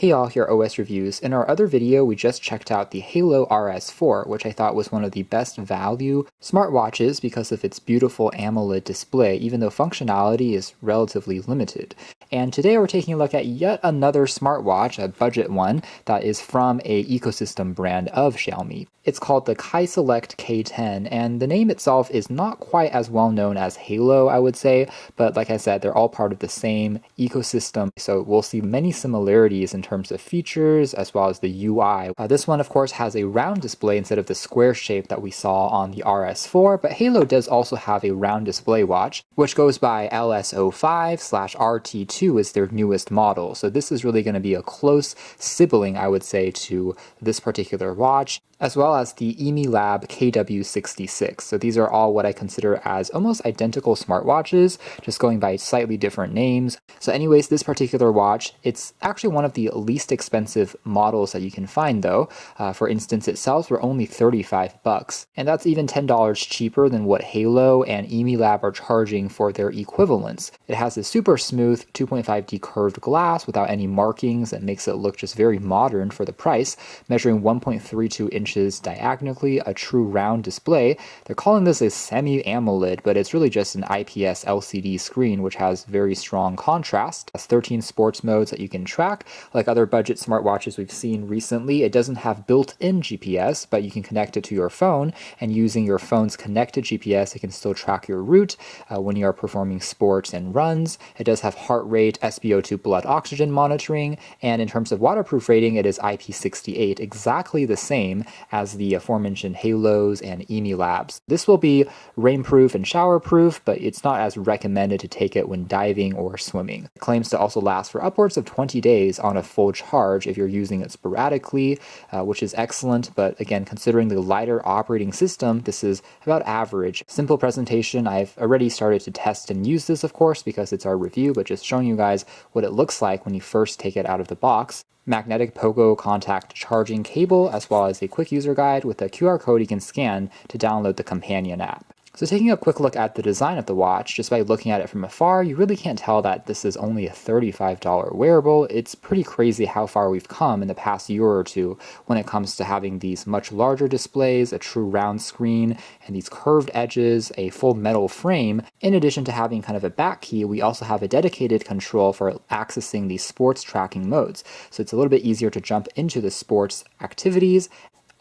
Hey all, here OS Reviews. In our other video, we just checked out the Halo RS4, which I thought was one of the best value smartwatches because of its beautiful AMOLED display, even though functionality is relatively limited. And today we're taking a look at yet another smartwatch, a budget one, that is from a ecosystem brand of Xiaomi. It's called the KaiSelect K10, and the name itself is not quite as well known as Halo, I would say, but like I said, they're all part of the same ecosystem, so we'll see many similarities in terms of features as well as the UI. This one, of course, has a round display instead of the square shape that we saw on the RS4, but Halo does also have a round display watch, which goes by LS05/RT2 is their newest model. So this is really going to be a close sibling, I would say, to this particular watch, as well as the EMILAB KW66. So these are all what I consider as almost identical smartwatches, just going by slightly different names. So anyways, this particular watch, it's actually one of the least expensive models that you can find though. For instance, it sells for only $35, and that's even $10 cheaper than what Halo and EMILAB are charging for their equivalents. It has a super smooth 2.5D curved glass without any markings that makes it look just very modern for the price, measuring 1.32 inches diagonally, a true round display. They're calling this a semi-AMOLED, but it's really just an IPS LCD screen which has very strong contrast. It has 13 sports modes that you can track. Like other budget smartwatches we've seen recently, it doesn't have built-in GPS, but you can connect it to your phone, and using your phone's connected GPS, it can still track your route when you are performing sports and runs. It does have heart rate, SpO2 blood oxygen monitoring, and in terms of waterproof rating, it is IP68, exactly the same as the aforementioned Halos and EMILABs. This will be rainproof and showerproof, but it's not as recommended to take it when diving or swimming. It claims to also last for upwards of 20 days on a full charge if you're using it sporadically, which is excellent, but again, considering the lighter operating system, this is about average. Simple presentation. I've already started to test and use this, of course, because it's our review, but just showing you guys what it looks like when you first take it out of the box. Magnetic Pogo contact charging cable, as well as a quick user guide with a QR code you can scan to download the companion app. So taking a quick look at the design of the watch, just by looking at it from afar, you really can't tell that this is only a $35 wearable. It's pretty crazy how far we've come in the past year or two when it comes to having these much larger displays, a true round screen, and these curved edges, a full metal frame. In addition to having kind of a back key, we also have a dedicated control for accessing the sports tracking modes. So it's a little bit easier to jump into the sports activities.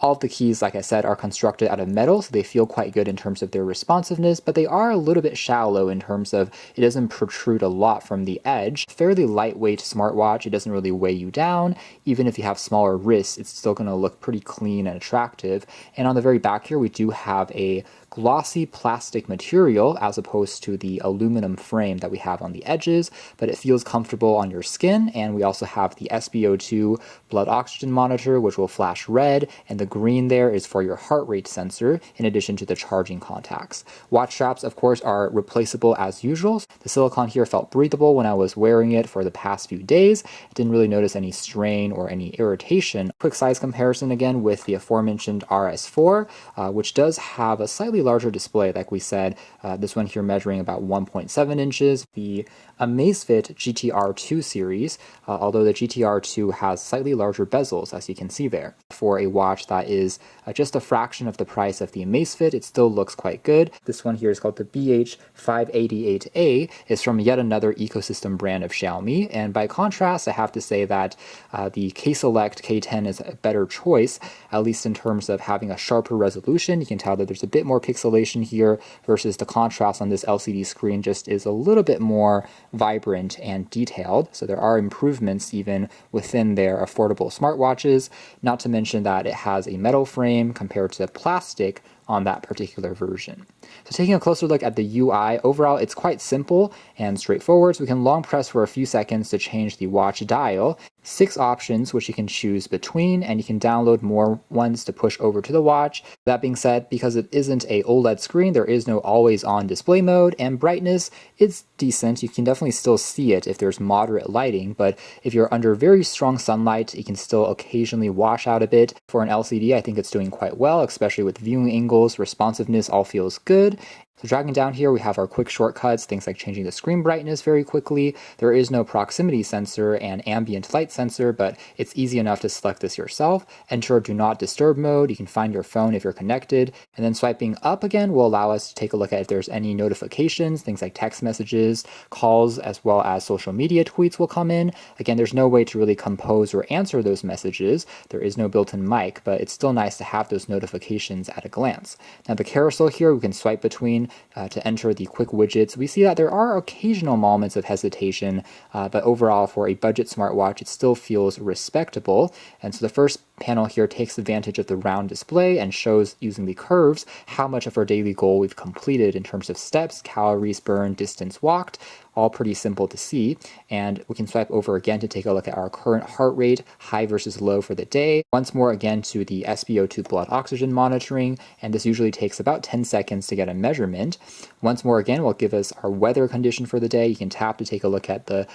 All of the keys, like I said, are constructed out of metal, so they feel quite good in terms of their responsiveness, but they are a little bit shallow in terms of it doesn't protrude a lot from the edge. Fairly lightweight smartwatch, it doesn't really weigh you down. Even if you have smaller wrists, it's still going to look pretty clean and attractive. And on the very back here, we do have a glossy plastic material as opposed to the aluminum frame that we have on the edges, but it feels comfortable on your skin. And we also have the SpO2 blood oxygen monitor, which will flash red, and the green there is for your heart rate sensor, in addition to the charging contacts. Watch straps, of course, are replaceable as usual. The silicone here felt breathable when I was wearing it for the past few days. I didn't really notice any strain or any irritation. Quick size comparison again with the aforementioned RS4, which does have a slightly larger display, like we said, this one here measuring about 1.7 inches. The Amazfit GTR2 series, although the GTR2 has slightly larger bezels, as you can see there. For a watch that is just a fraction of the price of the Amazfit, it still looks quite good. This one here is called the BH588A, is from yet another ecosystem brand of Xiaomi, and by contrast, I have to say that the KaiSelect K10 is a better choice, at least in terms of having a sharper resolution. You can tell that there's a bit more pixelation here versus the contrast on this LCD screen just is a little bit more vibrant and detailed. So there are improvements even within their affordable smartwatches, not to mention that it has a metal frame compared to plastic on that particular version. So taking a closer look at the UI, overall it's quite simple and straightforward. So we can long press for a few seconds to change the watch dial. 6 options which you can choose between, and you can download more ones to push over to the watch. That being said, because it isn't a OLED screen, there is no always on display mode, and brightness is decent. You can definitely still see it if there's moderate lighting, but if you're under very strong sunlight, it can still occasionally wash out a bit. For an LCD, I think it's doing quite well, especially with viewing angles, responsiveness all feels good. So dragging down here, we have our quick shortcuts, things like changing the screen brightness very quickly. There is no proximity sensor and ambient light sensor, but it's easy enough to select this yourself. Enter do not disturb mode. You can find your phone if you're connected. And then swiping up again will allow us to take a look at if there's any notifications, things like text messages, calls, as well as social media tweets will come in. Again, there's no way to really compose or answer those messages. There is no built-in mic, but it's still nice to have those notifications at a glance. Now the carousel here, we can swipe between to enter the quick widgets. We see that there are occasional moments of hesitation, but overall for a budget smartwatch, it still feels respectable. And so the first panel here takes advantage of the round display and shows using the curves how much of our daily goal we've completed in terms of steps, calories burned, distance walked, all pretty simple to see. And we can swipe over again to take a look at our current heart rate, high versus low for the day. Once more again to the SpO2 blood oxygen monitoring, and this usually takes about 10 seconds to get a measurement. Once more again will give us our weather condition for the day. You can tap to take a look at the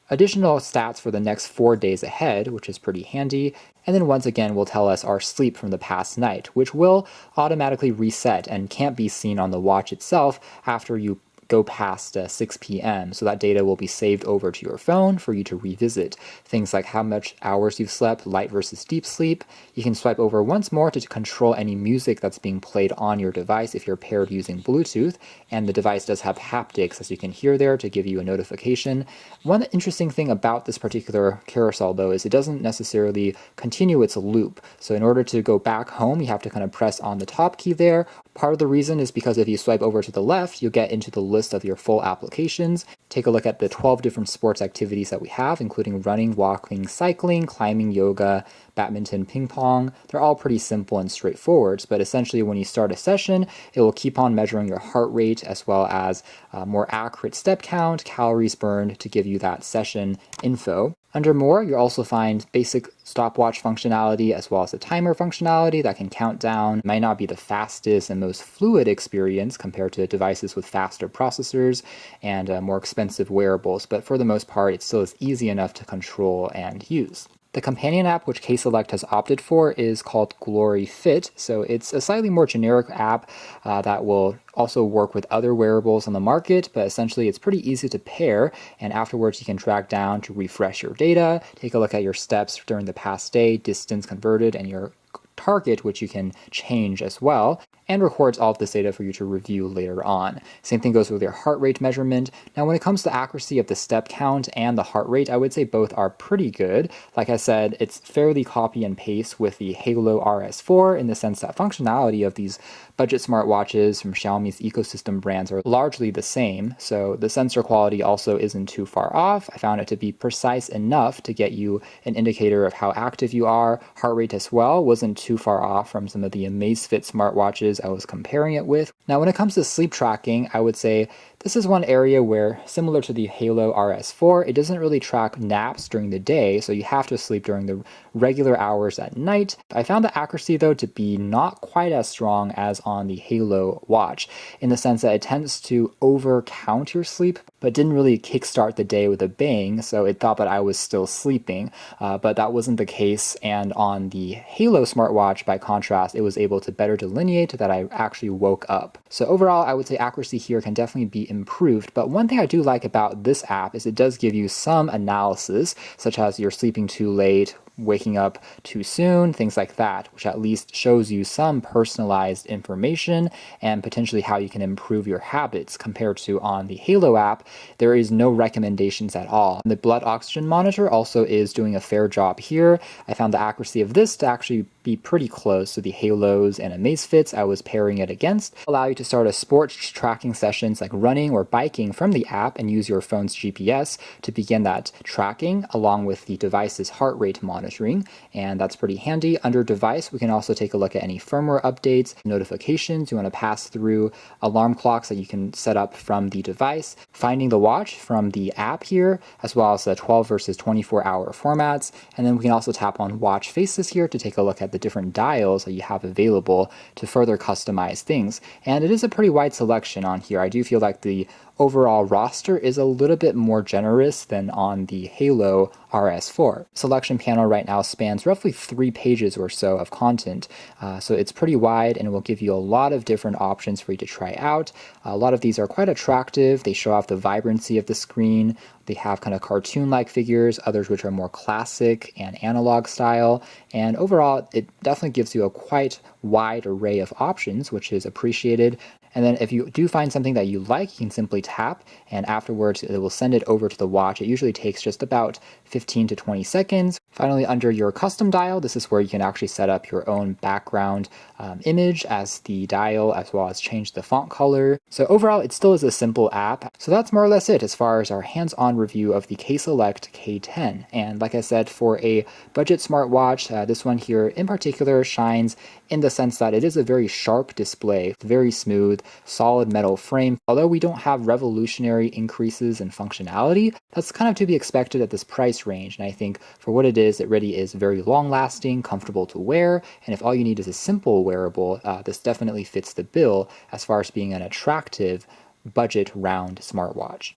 additional stats for the next 4 days ahead, which is pretty handy. And then once again will tell us our sleep from the past night, which will automatically reset and can't be seen on the watch itself after you go past 6 p.m. So that data will be saved over to your phone for you to revisit. Things like how much hours you've slept, light versus deep sleep. You can swipe over once more to control any music that's being played on your device if you're paired using Bluetooth. And the device does have haptics, as you can hear there, to give you a notification. One interesting thing about this particular carousel, though, is it doesn't necessarily continue its loop. So in order to go back home, you have to kind of press on the top key there. Part of the reason is because if you swipe over to the left, you'll get into the list of your full applications. Take a look at the 12 different sports activities that we have, including running, walking, cycling, climbing, yoga, badminton, ping pong. They're all pretty simple and straightforward, but essentially when you start a session, it will keep on measuring your heart rate as well as more accurate step count, calories burned to give you that session info. Under More, you'll also find basic stopwatch functionality as well as a timer functionality that can count down. It might not be the fastest and most fluid experience compared to devices with faster processors and more expensive wearables, but for the most part, it still is easy enough to control and use. The companion app which K-Select has opted for is called Glory Fit, so it's a slightly more generic app that will also work with other wearables on the market, but essentially it's pretty easy to pair, and afterwards you can drag down to refresh your data, take a look at your steps during the past day, distance converted, and your target, which you can change as well, and records all of this data for you to review later on. Same thing goes with your heart rate measurement. Now, when it comes to accuracy of the step count and the heart rate, I would say both are pretty good. Like I said, it's fairly copy and paste with the Halo RS4 in the sense that functionality of these budget smartwatches from Xiaomi's ecosystem brands are largely the same, so the sensor quality also isn't too far off. I found it to be precise enough to get you an indicator of how active you are. Heart rate as well wasn't too far off from some of the Amazfit smartwatches I was comparing it with. Now, when it comes to sleep tracking, I would say this is one area where, similar to the Halo RS4, it doesn't really track naps during the day, so you have to sleep during the regular hours at night. I found the accuracy, though, to be not quite as strong as on the Halo watch, in the sense that it tends to over-count your sleep, but didn't really kickstart the day with a bang, so it thought that I was still sleeping, but that wasn't the case, and on the Halo smartwatch, by contrast, it was able to better delineate that I actually woke up. So overall, I would say accuracy here can definitely be improved, but one thing I do like about this app is it does give you some analysis, such as you're sleeping too late, waking up too soon, things like that, which at least shows you some personalized information and potentially how you can improve your habits compared to on the Halo app. There is no recommendations at all. The blood oxygen monitor also is doing a fair job here. I found the accuracy of this to actually be pretty close to the Halos and Amazfits I was pairing it against. Allow you to start a sports tracking sessions like running or biking from the app and use your phone's GPS to begin that tracking along with the device's heart rate monitoring, and that's pretty handy. Under device, we can also take a look at any firmware updates, notifications you want to pass through, alarm clocks that you can set up from the device, finding the watch from the app here, as well as the 12 versus 24 hour formats, and then we can also tap on watch faces here to take a look at the different dials that you have available to further customize things. And it is a pretty wide selection on here. I do feel like the overall roster is a little bit more generous than on the Halo RS4. Selection panel right now spans roughly 3 pages or so of content, so it's pretty wide and it will give you a lot of different options for you to try out. A lot of these are quite attractive. They show off the vibrancy of the screen. They have kind of cartoon-like figures, others which are more classic and analog style, and overall it definitely gives you a quite wide array of options, which is appreciated. And then if you do find something that you like, you can simply tap, and afterwards it will send it over to the watch. It usually takes just about 15 to 20 seconds. Finally, under your custom dial, this is where you can actually set up your own background image as the dial, as well as change the font color. So overall, it still is a simple app. So that's more or less it as far as our hands-on review of the K-Select K10. And like I said, for a budget smartwatch, this one here in particular shines in the sense that it is a very sharp display, very smooth, solid metal frame. Although we don't have revolutionary increases in functionality, that's kind of to be expected at this price range. And I think for what it really is very long-lasting, comfortable to wear, and if all you need is a simple wearable, this definitely fits the bill as far as being an attractive budget round smartwatch.